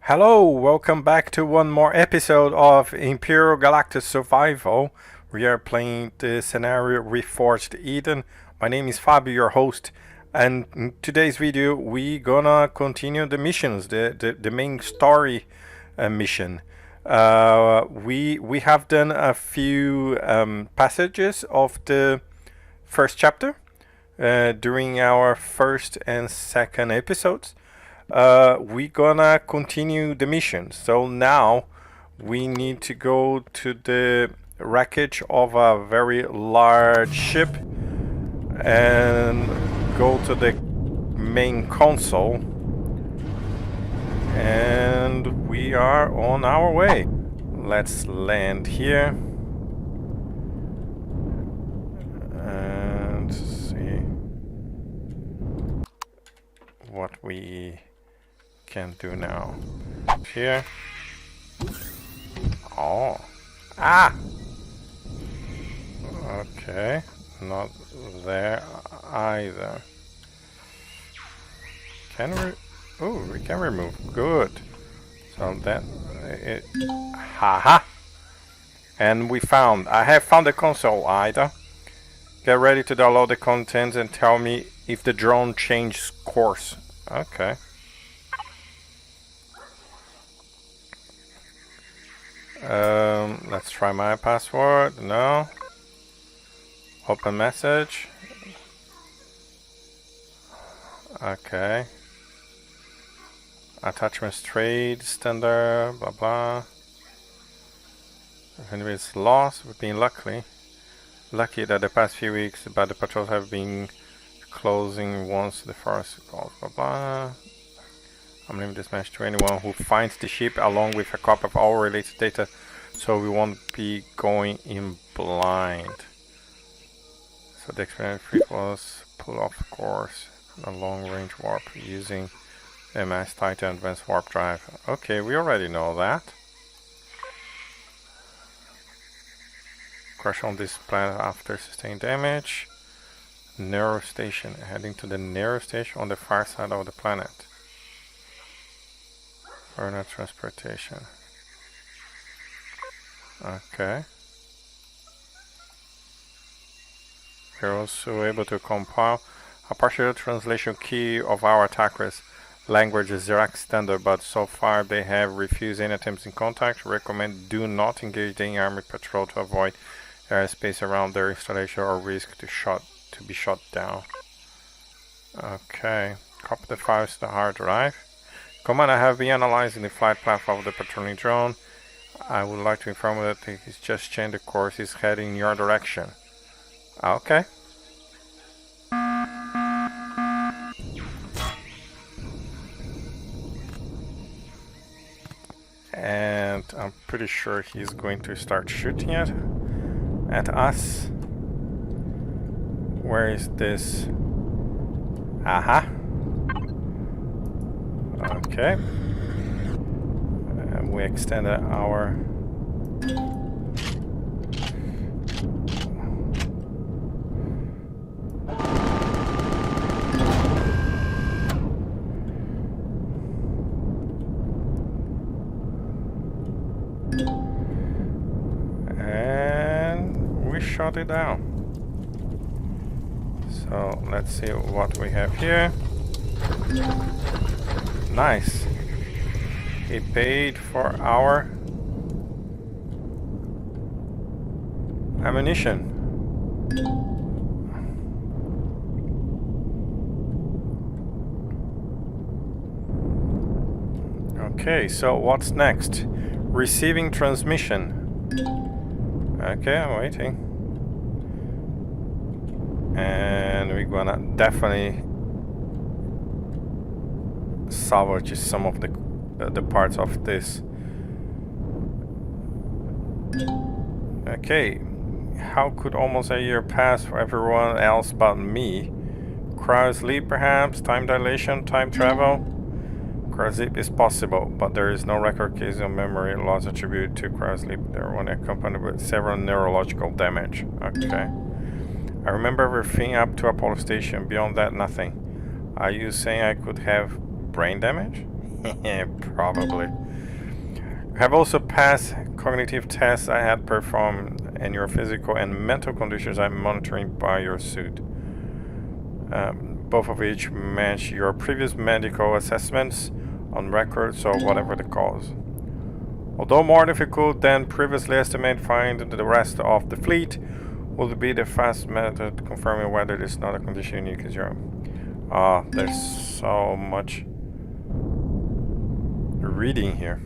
Hello, welcome back to one more episode of Empyrion Galactic Survival. We are playing the scenario Reforged Eden. My name is Fabio, your host, and in today's video we gonna continue the missions, the main story mission. We have done a few passages of the first chapter during our first and second episodes. We gonna continue the mission. So now we need to go to the wreckage of a very large ship and go to the main console, and we are on our way. Let's land here and see what we can do now. Here. Oh. Ah! Okay. Not there either. Can we... Oh, we can remove. Good. So that... Haha! And I have found the console, Ida. Get ready to download the contents and tell me if the drone changed course. Okay. Let's try my password. No. Open message. Okay. Attachments trade standard. Blah blah. If anybody's lost, we've been lucky that the past few weeks, but the patrols have been closing once the forest calls. Blah blah. I'm leaving this message to anyone who finds the ship along with a copy of all related data, so we won't be going in blind. So the experiment was pull off course a long range warp using MS Titan advanced warp drive. Okay, we already know that. Crash on this planet after sustained damage. Narrow station, heading to the narrow station on the far side of the planet. Further transportation. Okay. We're also able to compile a partial translation key of our attackers' language is Xerac standard, but so far they have refused any attempts in contact. Recommend do not engage the army patrol to avoid airspace around their installation or risk to be shot down. Okay. Copy the files to the hard drive. Command, I have been analyzing the flight path of the patrolling drone. I would like to inform you that he's just changed the course. He's heading in your direction. Okay. And I'm pretty sure he's going to start shooting at us. Where is this? Aha. Okay. And we extended our... And we shot it down. So let's see what we have here. Nice. He paid for our ammunition. Okay, so what's next? Receiving transmission. Okay, I'm waiting. And we're gonna definitely salvage some of the parts of this. Okay, how could almost a year pass for everyone else but me? Cryosleep perhaps? Time dilation? Time travel? Cryosleep is possible, but there is no record case of memory loss attributed to cryosleep. They were only accompanied with several neurological damage. Okay. I remember everything up to Apollo Station. Beyond that, nothing. Are you saying I could have brain damage? Probably. You have also passed cognitive tests I had performed, and your physical and mental conditions I'm monitoring by your suit. Both of which match your previous medical assessments on record, so whatever the cause. Although more difficult than previously estimated, finding the rest of the fleet will be the fastest method confirming whether it is not a condition unique as your own. There's so much reading here.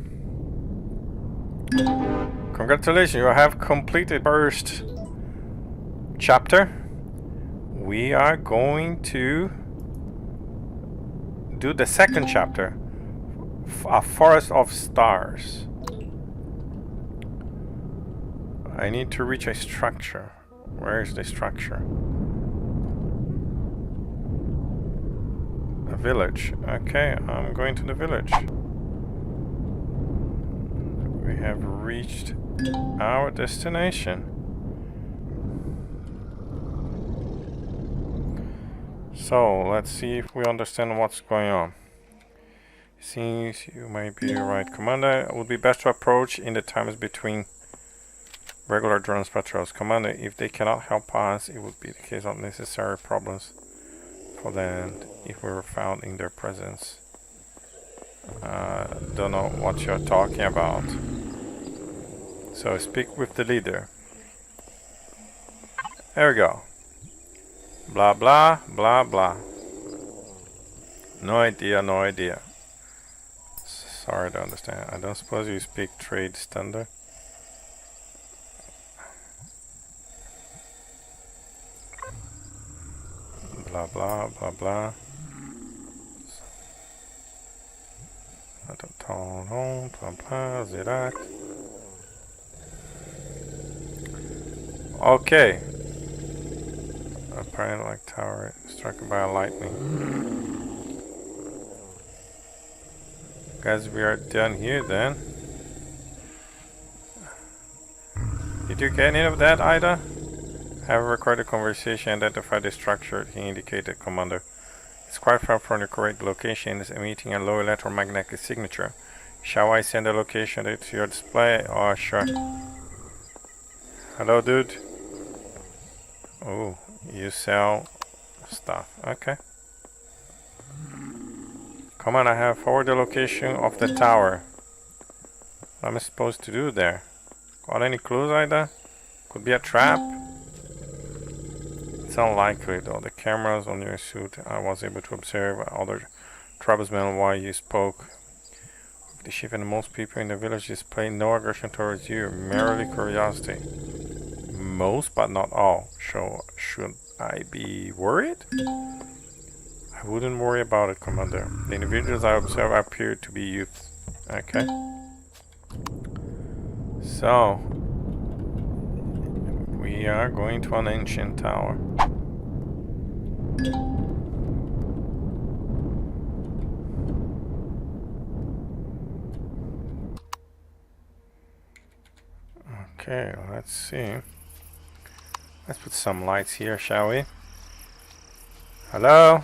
Congratulations, you have completed first chapter. We are going to do the second chapter, A Forest of Stars. I need to reach a structure. Where is the structure? A village. Okay, I'm going to the village. We have reached our destination. So, let's see if we understand what's going on. Seems you might be right, Commander. It would be best to approach in the times between regular drones patrols. Commander, if they cannot help us, it would be the case of necessary problems for them if we were found in their presence. Don't know what you're talking about. So speak with the leader. There we go. Blah blah blah blah. No idea, no idea. Sorry to understand. I don't suppose you speak trade standard. Blah blah blah blah. Blah blah Zirac. Okay. Apparently like tower struck by a lightning. Guys, we are done here then. Did you get any of that, Ida? Have recorded the conversation, identified the structure he indicated, Commander. It's quite far from the correct location. It's emitting a low electromagnetic signature. Shall I send the location to your display? Oh, sure. Hello, dude. Oh, you sell stuff. Okay. Come on, I have forwarded the location of the tower. What am I supposed to do there? Got any clues, Ida? Could be a trap? It's unlikely though. The cameras on your suit, I was able to observe other tribesmen while you spoke. The ship and most people in the village display no aggression towards you, merely curiosity. Most, but not all. So, should I be worried? I wouldn't worry about it, Commander. The individuals I observe appear to be youths. Okay. So, we are going to an ancient tower. Okay, let's see. Let's put some lights here, shall we? Hello?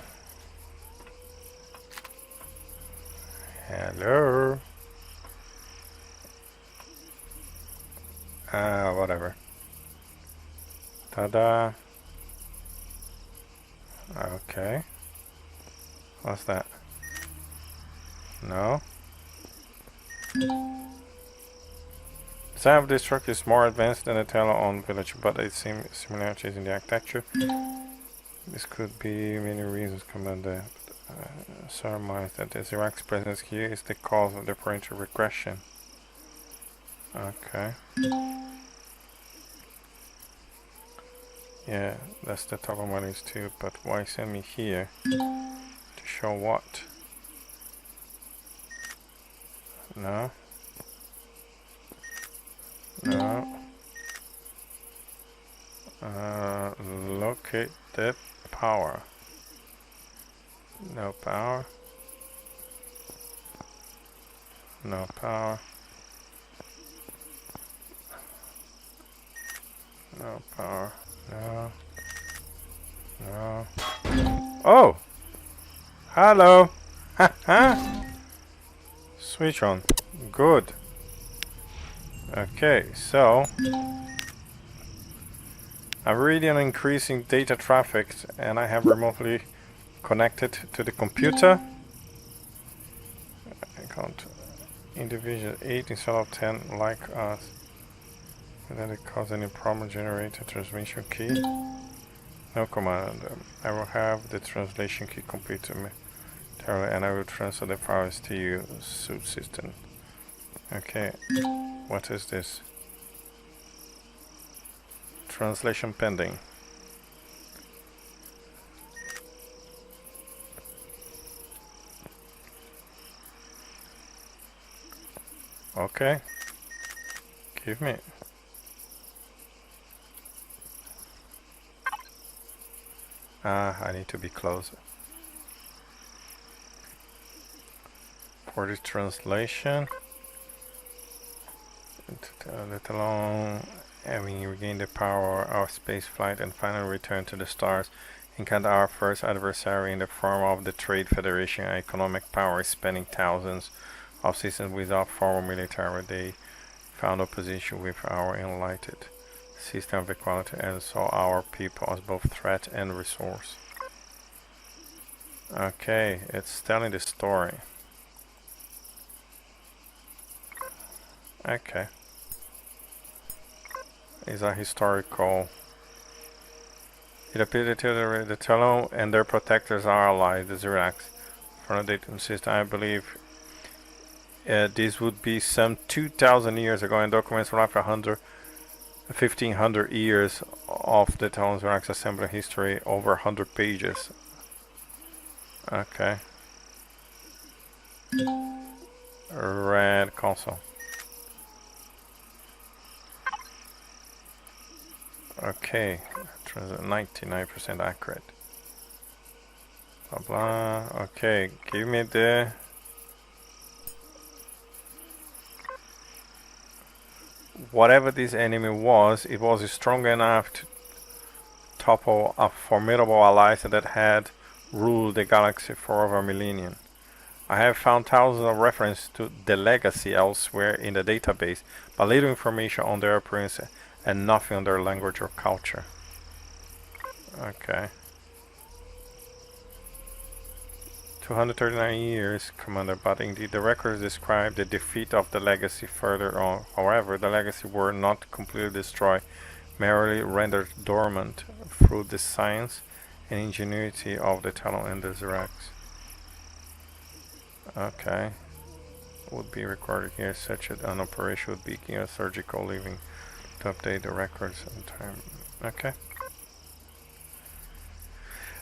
Hello? Whatever. Ta-da. Okay. What's that? No? The design of this structure is more advanced than the Tala-owned village, but it seems similarities in the architecture. This could be many reasons, Commander. Surmise that the Iraq's presence here is the cause of the planetary regression. Okay. Yeah, that's the top of my list too, but why send me here? To show what? No. No. Locate the power. No power. No power. No power. No. No. Oh! Hello! Ha ha! Switch on. Good. Okay, so I'm really an increasing data traffic, and I have remotely connected to the computer. I count individual 8 instead of 10 like us. Did it cause any problem generated transmission key? No command. I will have the translation key complete to me, and I will transfer the files to you, suit system. Okay, what is this? Translation pending. Okay, give me. I need to be closer. For this translation, let alone having regained the power of space flight and finally return to the stars, encounter our first adversary in the form of the Trade Federation, economic power spanning thousands of systems without formal military. They found opposition with our enlightened system of equality and saw our people as both threat and resource. Okay, it's telling the story. Okay. Is a historical. It appears that the Talon and their protectors are allies, the Zirax. From the datum system, I believe this would be some 2,000 years ago, and documents from 1,500 years of the Talon Zirax assembly history, over 100 pages. Okay. Red console. Okay, 99% accurate. Blah blah. Okay, give me the. Whatever this enemy was, it was strong enough to topple a formidable alliance that had ruled the galaxy for over a millennium. I have found thousands of references to the legacy elsewhere in the database, but little information on their appearance and nothing on their language or culture. Okay. 239 years, Commander, but indeed the records describe the defeat of the Legacy further on. However, the Legacy were not completely destroyed, merely rendered dormant through the science and ingenuity of the Talon and the Zirax. Okay. Would be recorded here. Such an operation would be a surgical living to update the records in time. Okay.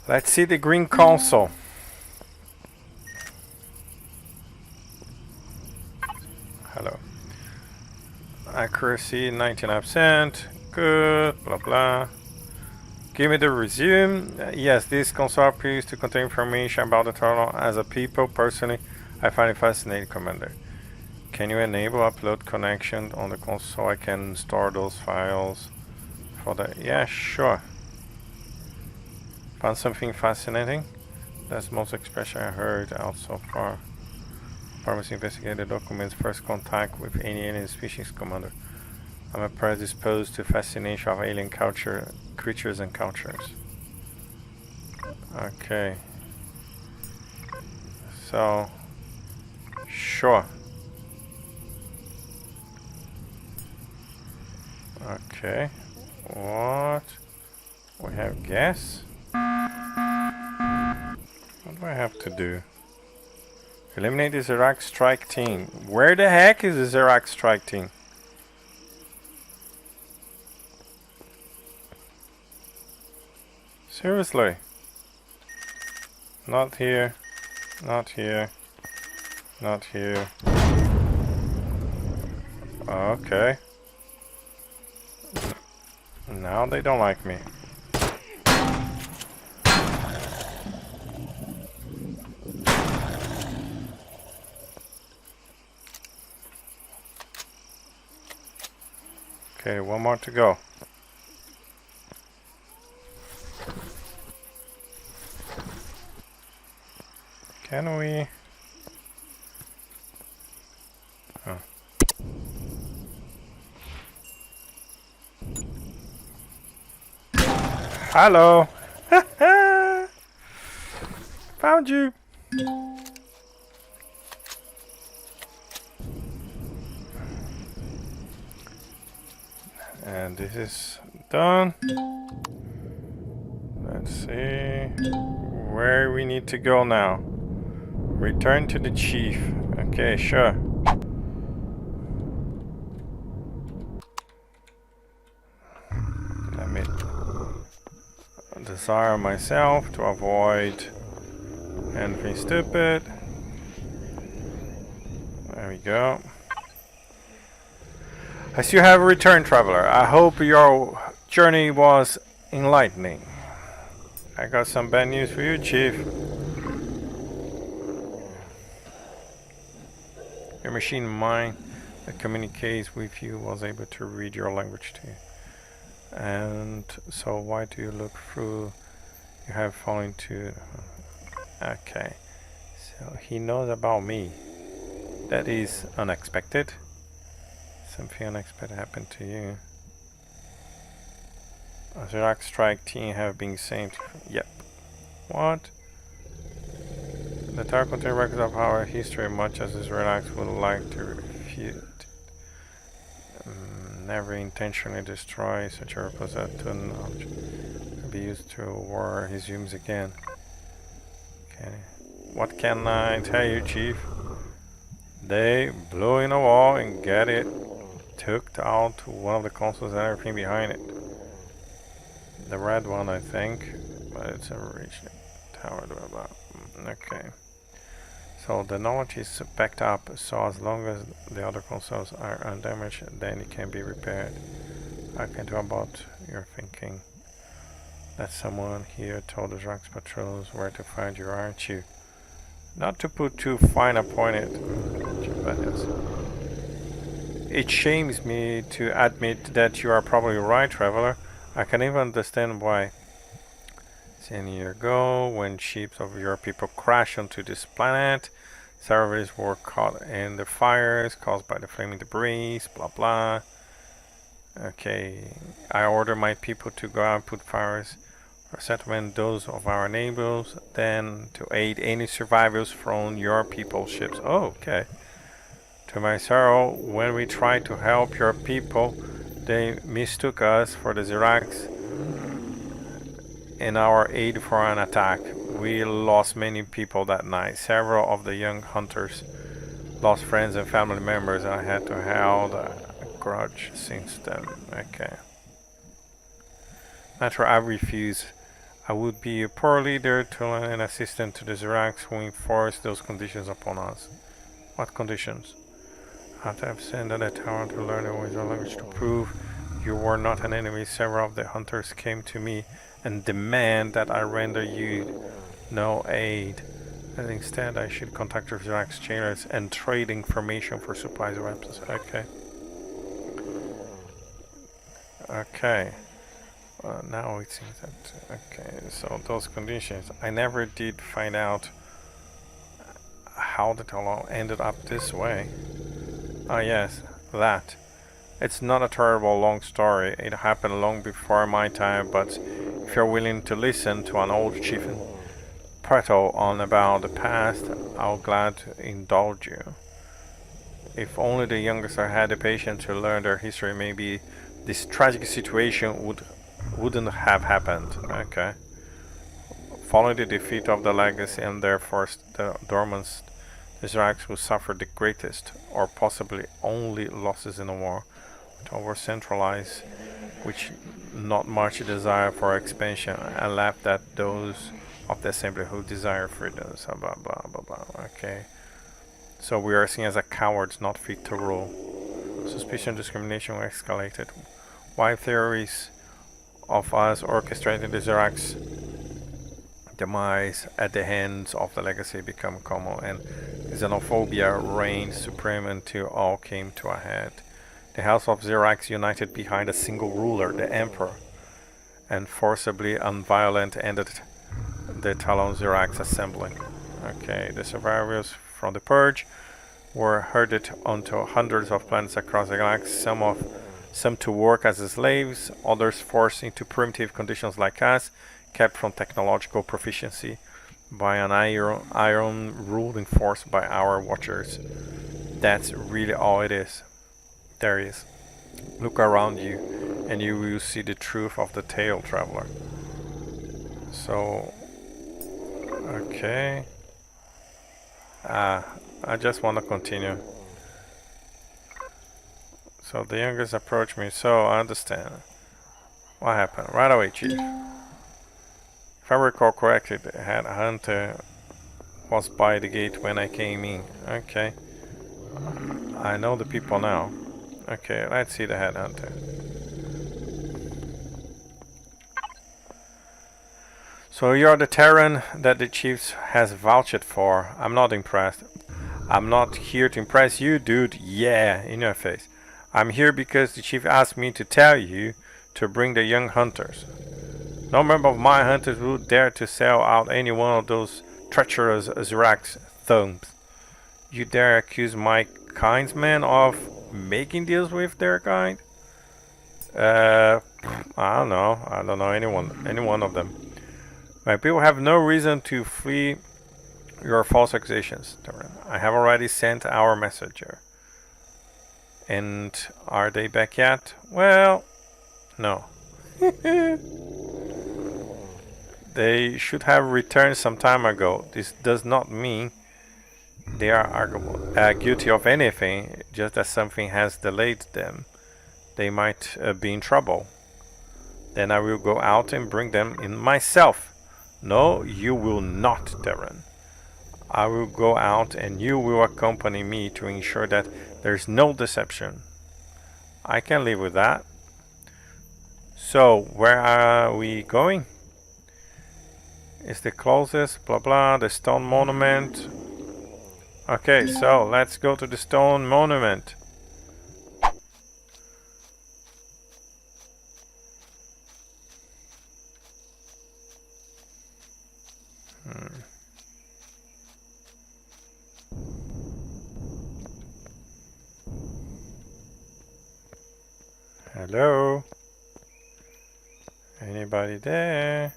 Let's see the green console. Hello. Accuracy 99%. Good. Blah blah. Give me the resume. Yes, this console appears to contain information about the Talon as a people. Personally, I find it fascinating, Commander. Can you enable upload connection on the console so I can store those files for the... Yeah, sure. Found something fascinating? That's the most expression I heard out so far. Pharmacy investigated documents first contact with any alien species, Commander. I'm predisposed to fascination of alien culture, creatures and cultures. Okay. So, sure. Okay. What? We have gas? What do I have to do? Eliminate the Zirax strike team. Where the heck is the Zirax strike team? Seriously? Not here. Not here. Not here. Okay. Now they don't like me. Okay, one more to go. Can we... Oh. Hello. Found you. And this is done. Let's see where we need to go now. Return to the chief. Okay, sure. Let me desire myself to avoid anything stupid. There we go. As you have returned, traveler, I hope your journey was enlightening. I got some bad news for you, chief. Your machine mind that communicates with you was able to read your language too. And so why do you look through? You have fallen to... Okay. So he knows about me. That is unexpected. Something unexpected happened to you. A Xerax strike team have been sent. Yep. What? The tower contains records of our history, much as the Xerax would like to refute. Never intentionally destroy such a repository knowledge. Be used to war resumes again. Okay. What can I tell you, chief? They blew in a wall and get it. Took out one of the consoles and everything behind it. The red one, I think, but it's a reach tower. Blah, blah. Okay. So the knowledge is backed up, so as long as the other consoles are undamaged, then it can be repaired. I can do about your thinking. That someone here told the Xerax patrols where to find you, aren't you? Not to put too fine a point it, but yes. It shames me to admit that you are probably right, traveler. I can even understand why. 10 years ago, when ships of your people crashed onto this planet, servers were caught in the fires caused by the flaming debris, blah blah. Okay, I order my people to go out and put fires for settlement, those of our neighbors, then to aid any survivors from your people's ships. Oh, okay. To my sorrow, when we tried to help your people, they mistook us for the Xerax in our aid for an attack. We lost many people that night. Several of the young hunters lost friends and family members, and I had to hold a grudge since then. Okay. Naturally, I refuse. I would be a poor leader to lend an assistant to the Xerax who enforced those conditions upon us. What conditions? After I've sent a tower to learn the wizard language to prove you were not an enemy, several of the hunters came to me and demand that I render you no aid. And instead I should contact your Xerax jailers and trade information for supplies or weapons. Okay. Okay. Now it seems that... Okay, so those conditions. I never did find out how the all ended up this way. Ah yes, that. It's not a terrible long story. It happened long before my time, but if you're willing to listen to an old chief and prattle on about the past, I'll glad to indulge you. If only the youngest had the patience to learn their history, maybe this tragic situation wouldn't have happened. Okay. Following the defeat of the Legacy and therefore the Dormants, the Xerax who suffered the greatest, or possibly only losses in the war, over centralized, which not much desire for expansion, and laughed at those of the assembly who desire freedom. So blah blah blah blah. Okay. So we are seen as a cowards, not fit to rule. Suspicion and discrimination were escalated. Why theories of us orchestrating the Xerax demise at the hands of the Legacy become common, and xenophobia reigned supreme until all came to a head. The House of Xerax united behind a single ruler, the Emperor, and forcibly and violent ended the Talon Xerax assembly. Okay, the survivors from the Purge were herded onto hundreds of planets across the galaxy, some to work as slaves, others forced into primitive conditions like us, kept from technological proficiency by an iron ruling force by our watchers. That's really all it is. There it is. Look around you and you will see the truth of the tale, traveler. So, okay. I just want to continue. So the youngest approached me, so I understand. What happened? Right away, Chief. If I recall correctly, the headhunter was by the gate when I came in. Okay. I know the people now. Okay, let's see the headhunter. So you're the Terran that the chief has vouched for. I'm not impressed. I'm not here to impress you, dude. Yeah, in your face. I'm here because the chief asked me to tell you to bring the young hunters. No member of my hunters would dare to sell out any one of those treacherous Azrax thumbs. You dare accuse my kindsmen of making deals with their kind? I don't know. I don't know any one of them. My people have no reason to flee your false accusations, Terran. I have already sent our messenger. And are they back yet? Well, no. They should have returned some time ago. This does not mean they are guilty of anything, just that something has delayed them. They might be in trouble. Then I will go out and bring them in myself. No, you will not, Terran. I will go out and you will accompany me to ensure that there's no deception. I can live with that. So, where are we going? It's the closest, blah blah, the stone monument. Okay, so let's go to the stone monument. Hello? Anybody there?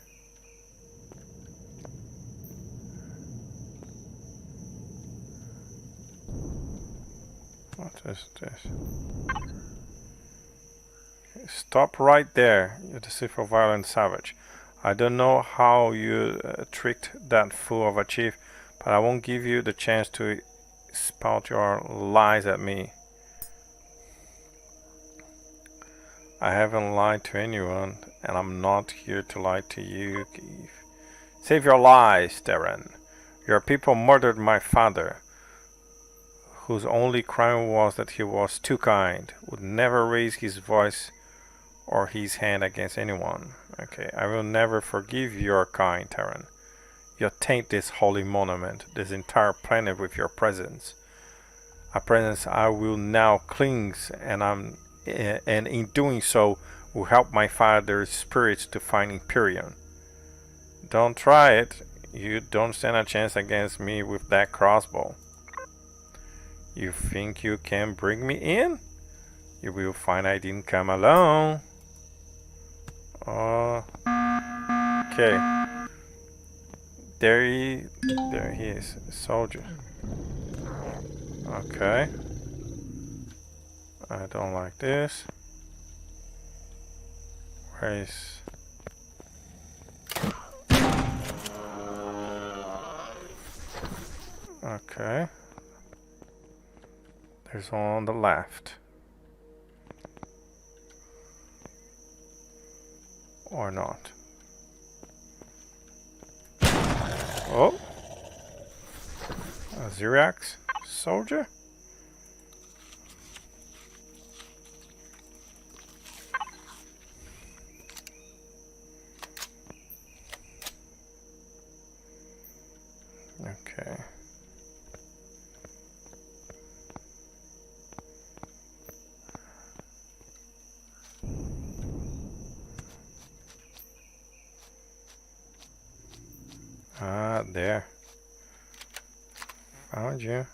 What is this? Stop right there, you deceitful, violent savage. I don't know how you tricked that fool of a chief, but I won't give you the chance to spout your lies at me. I haven't lied to anyone, and I'm not here to lie to you, Keith. Save your lies, Terran. Your people murdered my father, whose only crime was that he was too kind, would never raise his voice or his hand against anyone. Okay, I will never forgive your kind, Terran. You taint this holy monument, this entire planet with your presence. A presence I will now cleanse, and in doing so will help my father's spirits to find Empyrion. Don't try it. You don't stand a chance against me with that crossbow. You think you can bring me in? You will find I didn't come alone. Okay. There he is, soldier. Okay. I don't like this. Where is... Okay. There's one on the left. Or not. Oh! A Xerax soldier? Okay. Ah, there. Found you.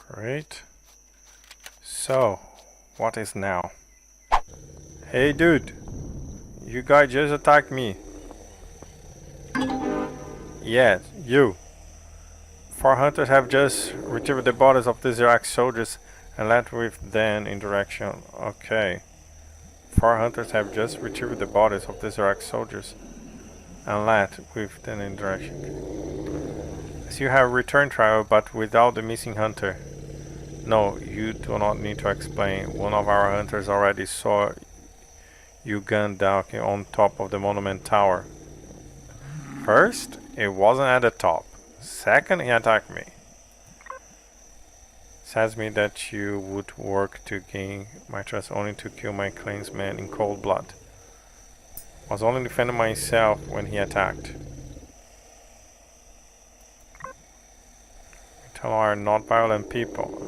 Great. So, what is now? Hey dude, you guys just attacked me. Yes, you. 4 hunters have just retrieved the bodies of these Iraq soldiers and left with them in direction. Okay. 4 hunters have just retrieved the bodies of these Iraq soldiers and left with them in direction. So you have returned travel, but without the missing hunter. No, you do not need to explain. One of our hunters already saw you gunned down on top of the monument tower. First, it wasn't at the top. Second, he attacked me. Says me that you would work to gain my trust only to kill my clansmen in cold blood. Was only defending myself when he attacked. Tell are not violent people.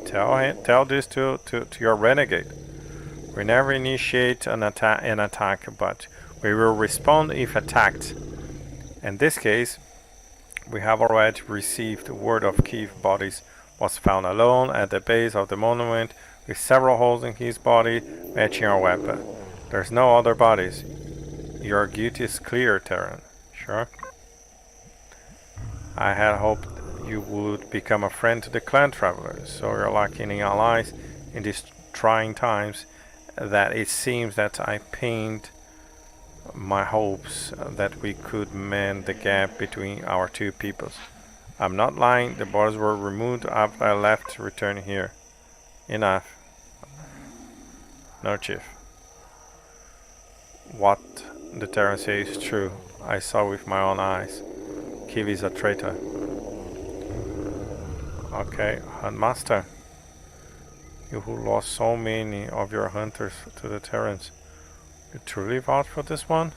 Tell this to your renegade. We never initiate an attack, but we will respond if attacked. In this case, we have already received word of Keith bodies was found alone at the base of the monument with several holes in his body matching our weapon. There's no other bodies. Your guilt is clear, Terran. Sure. I had hoped you would become a friend to the clan travelers, so you're lacking in allies in these trying times that it seems that I pinned my hopes that we could mend the gap between our two peoples. I'm not lying, the borders were removed after I left to return here. Enough. No, Chief. What the Terran says is true. I saw with my own eyes. Kiv is a traitor. Okay, Huntmaster. You who lost so many of your hunters to the Terrans. You truly vouch for this one?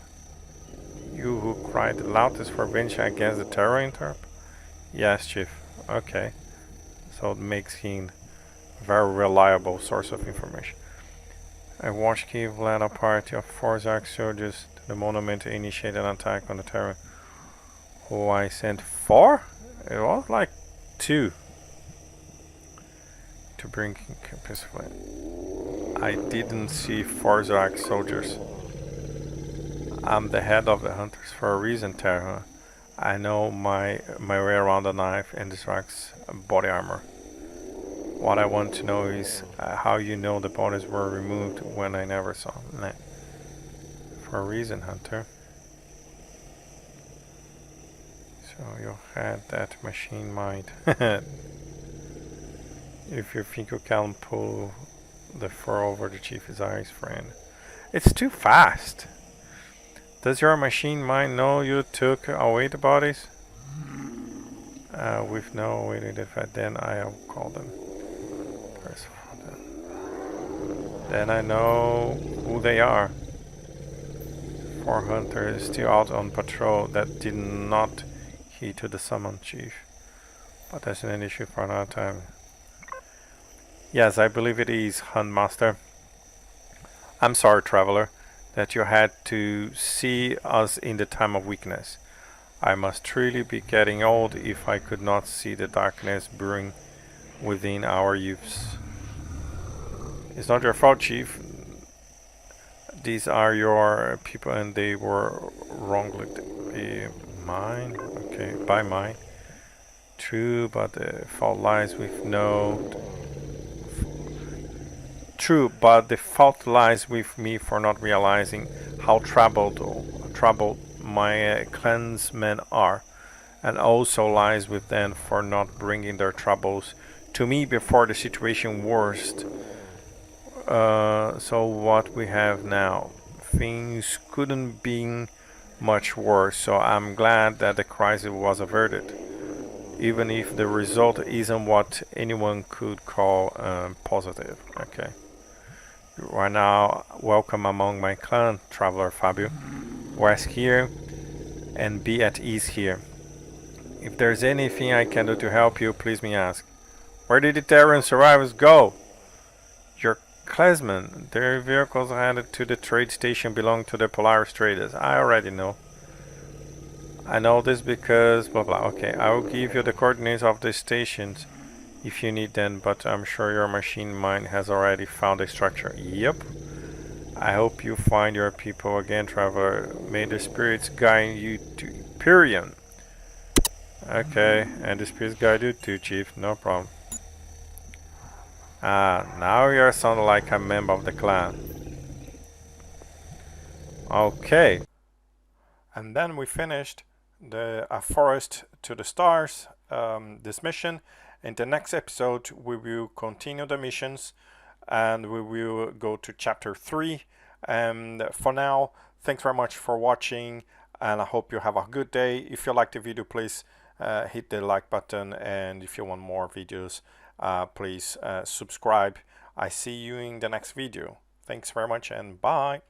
You who cried the loudest for vengeance against the Terran interp? Yes, Chief. Okay. So it makes him a very reliable source of information. I watched Kiev lead a party of 4 Zark soldiers to the monument to initiate an attack on the Terran. Who I sent 4? It was like 2. To bring peacefully. I didn't see 4 Zark soldiers. I'm the head of the hunters for a reason, Terra. I know my way around the knife and the Zark's body armor. What I want to know is how you know the bodies were removed when I never saw them. For a reason, Hunter. So you had that machine mind. If you think you can pull the fur over the Chief is I's friend. It's too fast. Does your machine mind know you took away the bodies? With no way to defend, then I'll call them. Then I know who they are. 4 hunters still out on patrol that did not heed to the summon, Chief. But that's an issue for another time. Yes, I believe it is, Huntmaster. I'm sorry, Traveler, that you had to see us in the time of weakness. I must truly be getting old if I could not see the darkness brewing within our youths. It's not your fault, Chief. These are your people and they were wrongly mine. Okay, by mine. True, but the fault lies with me for not realizing how troubled my clansmen are, and also lies with them for not bringing their troubles to me before the situation worst. So what we have now, things couldn't be much worse, so I'm glad that the crisis was averted, even if the result isn't what anyone could call positive. Okay. You are now welcome among my clan, Traveler Fabio. Rest here and be at ease here. If there's anything I can do to help you, please me ask. Where did the Terran survivors go? Your clansmen. Their vehicles headed to the trade station belong to the Polaris traders. I already know. I know this because blah blah. Okay, I will give you the coordinates of the stations if you need them, but I'm sure your machine mind has already found a structure. Yep. I hope you find your people again, traveler. May the spirits guide you to Empyrion. Okay, and the spirits guide you too, Chief. No problem. Ah, now you sound like a member of the clan. Okay. And then we finished the Forest to the Stars, this mission. In the next episode, we will continue the missions and we will go to chapter 3. And for now, thanks very much for watching, and I hope you have a good day. If you like the video, please hit the like button, and if you want more videos, please subscribe. I see you in the next video. Thanks very much, and bye.